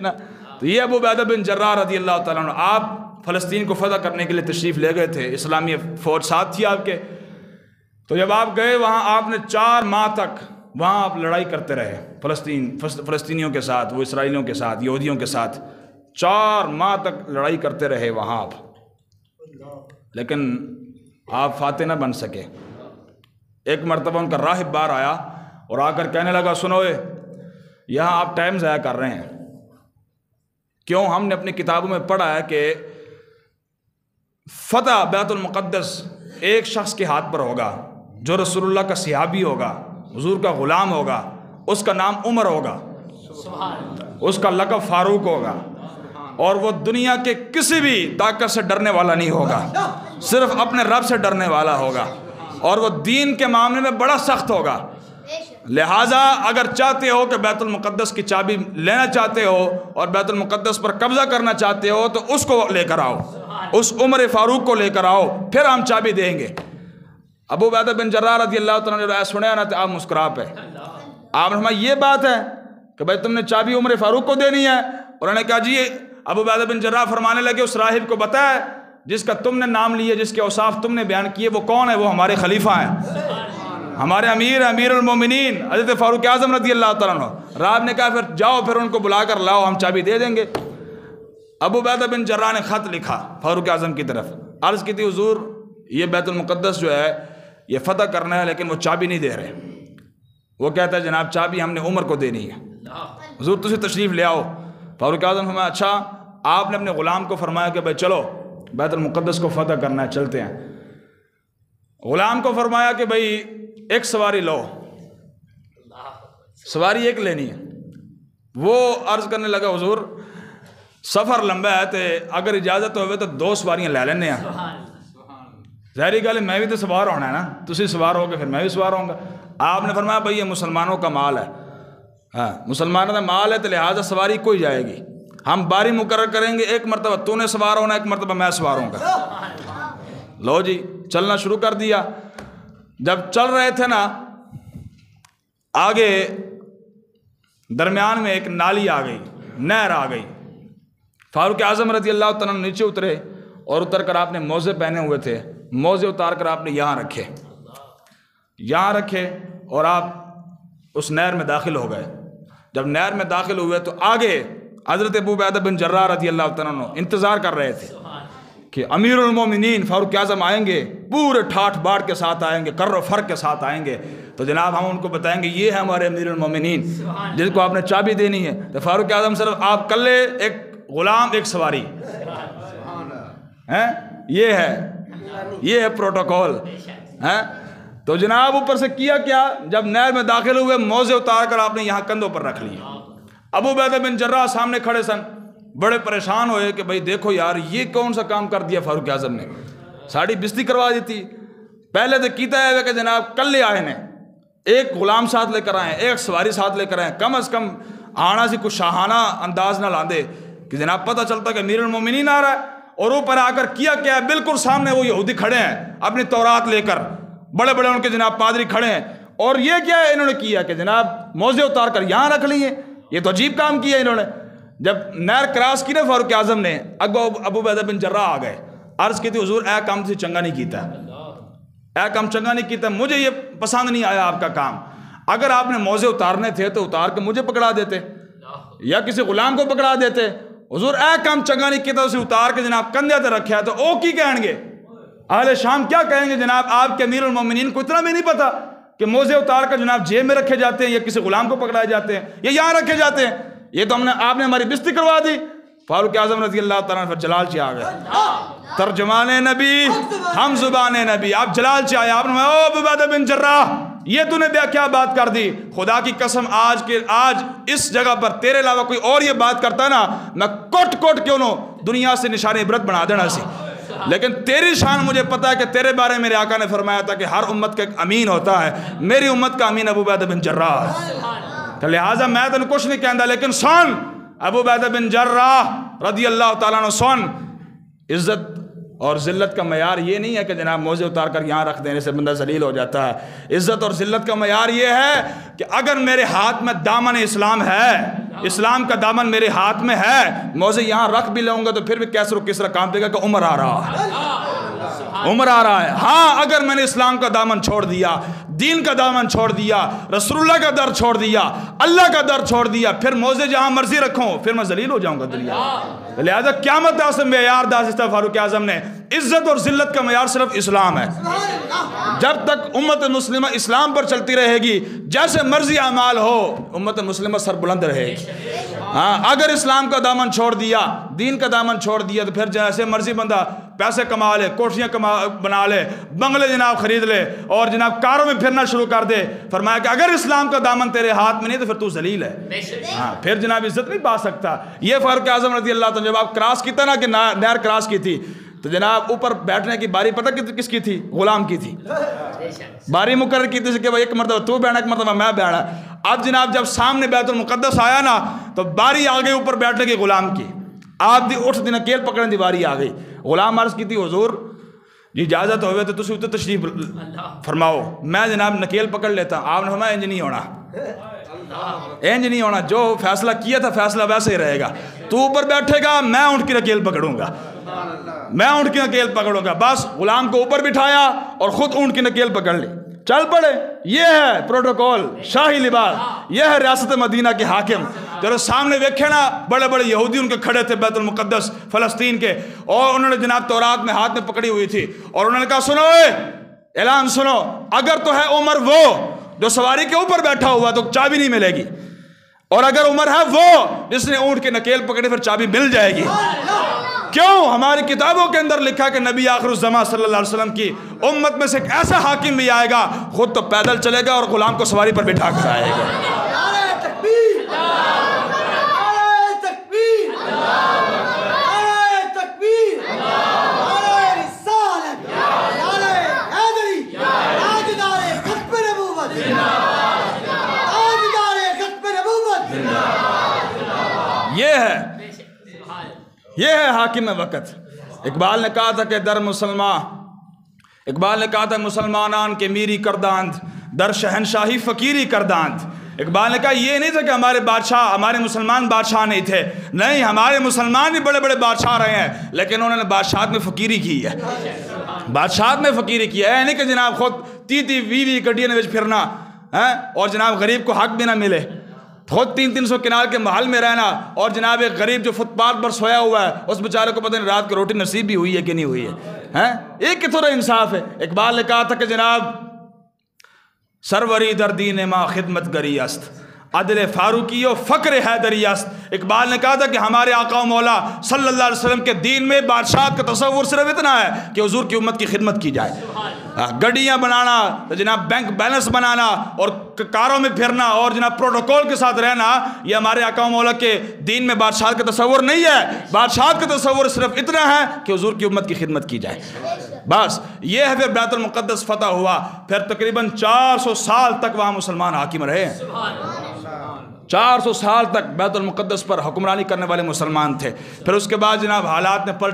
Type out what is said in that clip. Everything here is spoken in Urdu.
نا۔ تو یہ ابو عبیدہ بن جراح رضی اللہ تعالیٰ عنہ، آپ فلسطین کو فتح کرنے کے لیے تشریف لے گئے تھے، اسلامی فوج ساتھ تھی آپ کے۔ تو جب آپ گئے وہاں، آپ نے 4 ماہ تک وہاں آپ لڑائی کرتے رہے فلسطینیوں کے ساتھ، وہ اسرائیلیوں کے ساتھ، یہودیوں کے ساتھ 4 ماہ تک لڑائی کرتے رہے وہاں آپ، لیکن آپ فاتح نہ بن سکے۔ ایک مرتبہ ان کا راہب باہر آیا اور آ کر کہنے لگا، سنو یہاں آپ ٹائم ضائع کر رہے ہیں، کیوں؟ ہم نے اپنی کتابوں میں پڑھا ہے کہ فتح بیت المقدس ایک شخص کے ہاتھ پر ہوگا جو رسول اللہ کا صحابی ہوگا، حضور کا غلام ہوگا، اس کا نام عمر ہوگا، اس کا لقب فاروق ہوگا، اور وہ دنیا کے کسی بھی طاقت سے ڈرنے والا نہیں ہوگا، صرف اپنے رب سے ڈرنے والا ہوگا، اور وہ دین کے معاملے میں بڑا سخت ہوگا۔ لہٰذا اگر چاہتے ہو کہ بیت المقدس کی چابی لینا چاہتے ہو اور بیت المقدس پر قبضہ کرنا چاہتے ہو تو اس کو لے کر آؤ، اس عمر فاروق کو لے کر آؤ، پھر ہم چابی دیں گے۔ ابو عبیدہ بن جراح رضی اللہ تعالیٰ نے جو سنیا نا، تو آپ مسکرا پہ، آپ نے فرمایا یہ بات ہے کہ بھائی تم نے چابی عمر فاروق کو دینی ہے؟ انہوں نے کہا جی۔ ابو عبیدہ بن جراح فرمانے لگے، اس راہب کو بتایا جس کا تم نے نام لیا، جس کے اوصاف تم نے بیان کیے، وہ کون ہے؟ وہ ہمارے خلیفہ ہیں، ہمارے امیر المومنین حضرت فاروق اعظم رضی اللہ تعالیٰ عنہ۔ راہب نے کہا پھر جاؤ، پھر ان کو بلا کر لاؤ، ہم چابی دے دیں گے۔ ابو عبیدہ بن جراح نے خط لکھا فاروق اعظم کی طرف، عرض کی تھی حضور یہ بیت المقدس جو ہے یہ فتح کرنا ہے، لیکن وہ چابی نہیں دے رہے۔ وہ کہتا ہے جناب چابی ہم نے عمر کو دینی ہے، حضور تجھے تشریف لے آؤ۔ فاروق اعظم فرمایا اچھا۔ آپ نے اپنے غلام کو فرمایا کہ بھائی چلو بیت المقدس کو فتح کرنا ہے، چلتے ہیں۔ غلام کو فرمایا کہ بھائی ایک سواری لو، سواری ایک لینی ہے۔ وہ عرض کرنے لگا حضور سفر لمبا ہے، تو اگر اجازت ہوئے تو 2 سواریاں لے لینے ہیں۔ ظاہری گل ہے میں بھی تو سوار ہونا ہے نا، تسی سوار ہو گے پھر میں بھی سوار ہوں گا۔ آپ نے فرمایا بھائی یہ مسلمانوں کا مال ہے، ہاں مسلمانوں کا مال ہے، تو لہٰذا سواری کوئی جائے گی، ہم باری مقرر کریں گے، ایک مرتبہ تو نے سوار ہونا، ایک مرتبہ میں سوار ہوں گا۔ لو جی چلنا شروع کر دیا۔ جب چل رہے تھے نا، آگے درمیان میں ایک نالی آ گئی، نہر آ گئی۔ فاروق اعظم رضی اللہ تعالیٰ نیچے اترے، اور اتر کر آپ نے موزے پہنے ہوئے تھے، موزے اتار کر آپ نے یہاں رکھے اور آپ اس نہر میں داخل ہو گئے۔ جب نہر میں داخل ہوئے تو آگے حضرت ابو عبیدہ بن جراح رضی اللہ تعالیٰ عنہ انتظار کر رہے تھے کہ امیر المومنین فاروق اعظم آئیں گے، پورے ٹھاٹ باٹ کے ساتھ آئیں گے، کر و فر کے ساتھ آئیں گے، تو جناب ہم ان کو بتائیں گے یہ ہے ہمارے امیر المومنین جس کو آپ نے چابی دینی ہے۔ تو فاروق اعظم صرف آپ کلے، ایک غلام ایک سواری، یہ ہے پروٹوکول۔ تو جناب اوپر سے کیا کیا، جب نہر میں داخل ہوئے موزے اتار کر آپ نے یہاں کندھوں پر رکھ لیے۔ ابو عبیدہ بن جراح سامنے کھڑے سن، بڑے پریشان ہوئے کہ بھائی دیکھو یار یہ کون سا کام کر دیا فاروق اعظم نے، ساڑی بستی کروا دیتی۔ پہلے تو کیتا ہے کہ جناب کلے آئے نے، ایک غلام ساتھ لے کر آئیں، ایک سواری ساتھ لے کر آئیں، کم از کم آنا سی کچھ شاہانہ انداز نہ لاندے کہ جناب پتہ چلتا کہ امیر المومنین آ رہا ہے۔ اور اوپر آ کر کیا کیا ہے، بالکل سامنے وہ یہودی کھڑے ہیں اپنی تورات لے کر، بڑے بڑے ان کے جناب پادری کھڑے ہیں، اور یہ کیا ہے انہوں نے کیا کہ جناب موزے اتار کر یہاں رکھ لیے۔ یہ تو عجیب کام کیا انہوں نے۔ جب نہر کراس کی نا فاروق اعظم نے، ابو عبیدہ بن جراح آ گئے، عرض کی تھی حضور اے کام سے چنگا نہیں کیتا، اے کام چنگا نہیں کیتا، مجھے یہ پسند نہیں آیا آپ کا کام۔ اگر آپ نے موزے اتارنے تھے تو اتار کے مجھے پکڑا دیتے یا کسی غلام کو پکڑا دیتے۔ حضور اے کام چنگا نہیں کیتا، اسے اتار کے جناب کندھے تے رکھا ہے، تو او کی کہیں گے؟ اہل شام کیا کہیں گے؟ جناب آپ کے امیر المومنین کو اتنا بھی نہیں پتا کہ موزے اتار کر جناب جیب میں رکھے جاتے ہیں یا کسی غلام کو پکڑائے جاتے ہیں یا یہاں رکھے جاتے ہیں؟ یہ تو آپ نے ہماری بستی کروا دی۔ فاروق اعظم رضی اللہ تعالیٰ عنہ جلال چ آ گئے، ترجمان نبی ہم زبان نبی، آپ جلال چ آئے، آپ نے او ابو عبیدہ بن جراح یہ تو نے کیا بات کر دی، خدا کی قسم آج اس جگہ پر تیرے علاوہ کوئی اور یہ بات کرتا نا، میں کوٹ کیوں نو دنیا سے نشان عبرت بنا دینا سی، لیکن تیری شان مجھے پتا ہے کہ تیرے بارے میں میرے آقا نے فرمایا تھا کہ ہر امت کا ایک امین ہوتا ہے، میری امت کا امین ابو عبیدہ بن جراح ہے، تو لہٰذا میں تنہیں کچھ نہیں کہندا، لیکن سن ابو عبیدہ بن جراح رضی اللہ تعالیٰ عنہ سن، عزت اور ذلت کا معیار یہ نہیں ہے کہ جناب موزے اتار کر یہاں رکھ دینے سے بندہ ذلیل ہو جاتا ہے۔ عزت اور ذلت کا معیار یہ ہے کہ اگر میرے ہاتھ میں دامن اسلام ہے اسلام کا دامن میرے ہاتھ میں ہے، موزے یہاں رکھ بھی لوں گا تو پھر بھی کیسر و کسرا کام دے گا کہ عمر آ رہا ہے، عمر آ رہا ہے۔ ہاں اگر میں نے اسلام کا دامن چھوڑ دیا، دین کا دامن چھوڑ دیا، رسول اللہ کا در چھوڑ دیا، اللہ کا در چھوڑ دیا، پھر موزے جہاں مرضی رکھوں، پھر میں ذلیل ہو جاؤں گا دنیا۔ لہذا قیامت دا سے معیار داستا فاروق اعظم نے، عزت اور ذلت کا معیار صرف اسلام ہے۔ جب تک امت مسلمہ اسلام پر چلتی رہے گی، جیسے مرضی اعمال ہو، امت مسلمہ سر بلند رہے گی۔ ہاں اگر اسلام کا دامن چھوڑ دیا، دین کا دامن چھوڑ دیا، تو پھر جیسے مرضی بندہ پیسے کما لے، کوٹھیاں بنا لے، بنگلے جناب خرید لے، اور جناب کاروں میں پھرنا شروع کر دے۔ فرمایا کہ اگر اسلام کا دامن تیرے ہاتھ میں نہیں تو پھر تو ذلیل ہے، ہاں پھر جناب عزت نہیں پا سکتا۔ یہ فاروق اعظم رضی اللہ عنہ جب آپ کراس کیتا نا کہ نہر کراس کی تھی، تو جناب اوپر بیٹھنے کی باری پتہ کس کی تھی؟ غلام کی تھی، باری مقرر کی تھی کہ ایک مرتبہ تو بیٹھنا، ایک مرتبہ میں بیٹھنا۔ اب جناب جب سامنے بیت المقدس آیا نا تو باری آ گئی اوپر بیٹھنے کی غلام کی، آپ دی اٹھ دی نکیل پکڑنے دی باری آ گئی۔ غلام عرض کی تھی حضور جی اجازت ہوئے تو تسی اتنے تشریف فرماؤ، میں جناب نکیل پکڑ لیتا۔ آپ نے فرمایا انج نہیں ہونا، انج نہیں ہونا، جو فیصلہ کیا تھا فیصلہ ویسے ہی رہے گا، تو اوپر بیٹھے گا میں اونٹ کی نکیل پکڑوں گا، میں اونٹ کی نکیل پکڑوں گا۔ بس غلام کو اوپر بٹھایا اور خود اونٹ کی نکیل پکڑ لی، چل پڑے۔ یہ ہے پروٹوکول، شاہی لباس، یہ ہے ریاست مدینہ کے حاکم۔ جب سامنے دیکھے نا بڑے بڑے یہودی ان کے کھڑے تھے بیت المقدس فلسطین کے، اور انہوں نے جناب تورات میں ہاتھ میں پکڑی ہوئی تھی، اور انہوں نے کہا سنو اعلان سنو، اگر تو ہے عمر وہ جو سواری کے اوپر بیٹھا ہوا تو چابی نہیں ملے گی، اور اگر عمر ہے وہ جس نے اونٹ کی نکیل پکڑی پھر چابی مل جائے گی۔ کیوں؟ ہماری کتابوں کے اندر لکھا کہ نبی آخر الزمان صلی اللہ علیہ وسلم کی امت میں سے ایک ایسا حاکم بھی آئے گا، خود تو پیدل چلے گا اور غلام کو سواری پر بٹھا کر آئے گا۔ یہ ہے حاکم وقت۔ اقبال نے کہا تھا کہ اقبال نے کہا تھا مسلمانان کے میری کرداند، در شہنشاہی فقیری کرداند۔ اقبال نے کہا یہ نہیں تھا کہ ہمارے بادشاہ، ہمارے مسلمان بادشاہ نہیں تھے، نہیں، ہمارے مسلمان بھی بڑے بڑے بادشاہ رہے ہیں، لیکن انہوں نے بادشاہت میں فقیری کی ہے، بادشاہت میں فقیری کی ہے۔ نہیں کہ جناب خود 30-20 گڈیاں نے پھرنا اور جناب غریب کو حق بھی نہ ملے، خود 300 کنال کے محل میں رہنا، اور جناب ایک غریب جو فٹ پاتھ پر سویا ہوا ہے اس بیچارے کو پتہ نہیں رات کی روٹی نصیب بھی ہوئی ہے کہ نہیں ہوئی ہے۔ ایک کتنا انصاف ہے۔ اقبال نے کہا تھا کہ جناب سروری در دین ما خدمت گری است، عدل فاروقی و فقر حیدری است۔ اقبال نے کہا تھا کہ ہمارے آقا و مولا صلی اللہ علیہ وسلم کے دین میں بادشاہت کا تصور صرف اتنا ہے کہ حضور کی امت کی خدمت کی جائے، گڈیاں بنانا، جناب بینک بیلنس بنانا اور کاروں میں پھرنا اور جناب پروٹوکول کے ساتھ رہنا، یہ ہمارے آقا و مولا کے دین میں بادشاہت کا تصور نہیں ہے۔ بادشاہت کا تصور صرف اتنا ہے کہ حضور کی امت کی خدمت کی جائے، بس یہ ہے۔ پھر بیت المقدس فتح ہوا، پھر تقریباً 400 سال تک وہاں مسلمان حاکم رہے ہیں، 400 سال تک بیت المقدس پر حکمرانی کرنے والے مسلمان تھے۔ پھر اس کے بعد جناب حالات نے پلٹ